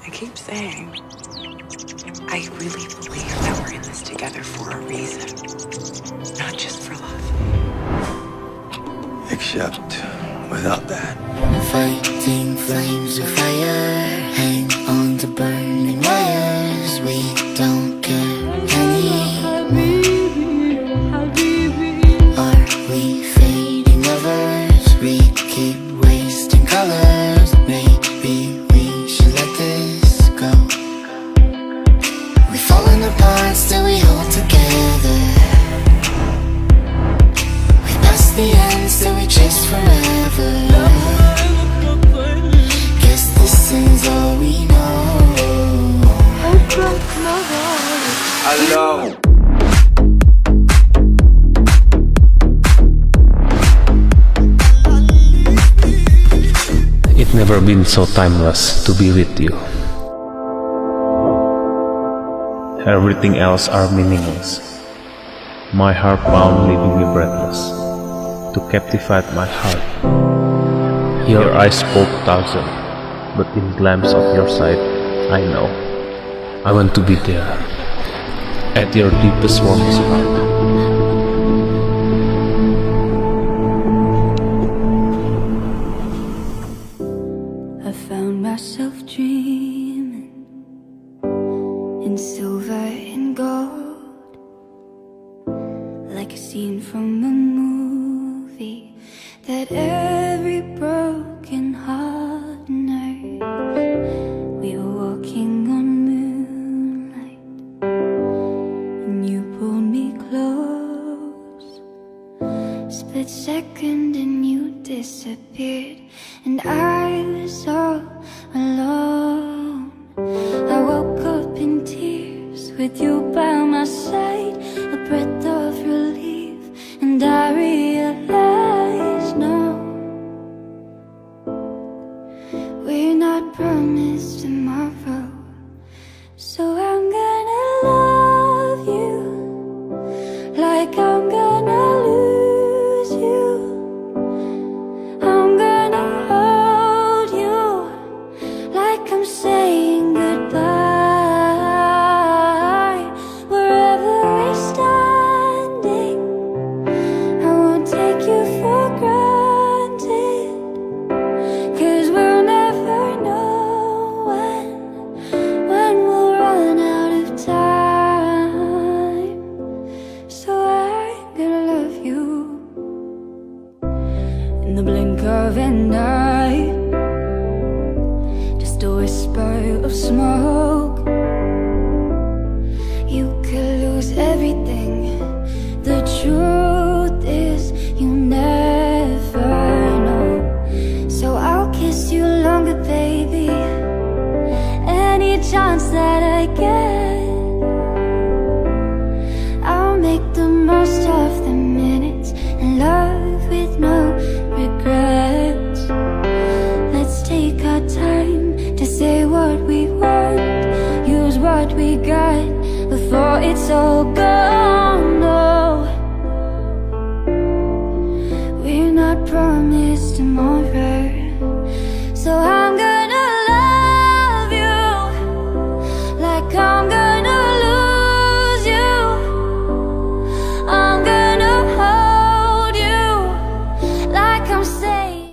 I keep saying, I really believe that we're in this together for a reason, not just for love. Except without that. Fighting flames of fire, hang on to burning wires. We don't care anymore. Are we fading lovers? We keep wasting colors. Maybe we should let this go. We've fallen apart, still we hold together. We've passed the end, still we chase forever. Guess this is all we know. Hello. It's never been so timeless to be with you. Everything else are meaningless. My heart bound, leaving me breathless. To captivate my heart, your eyes spoke thousand, but in glimpse of your sight, I know I want to be there, at your deepest, warmest heart. I found myself dreaming in silver and gold, like a scene from a movie that every broken heart knows. We were walking on moonlight and you pulled me close. Split second and you disappeared, and I was all alone. I woke up in tears with you by my side, a breath of relief, and I realized no, we're not promised tomorrow. So I'm gonna love you like I'm gonna lose you. I'm gonna hold you like I'm saying goodbye. Wherever we're standing, I won't take you for granted, 'cause we'll never know when we'll run out of time. So I'm gonna love you in the blink of an eye, just a whisper of smoke. You could lose everything. The truth is you never know. So I'll kiss you longer, baby, any chance that I get. I'll make the most of the minutes and love with no regrets. Let's take our time to say what we want, use what we got before it's all gone. No, we're not promised tomorrow.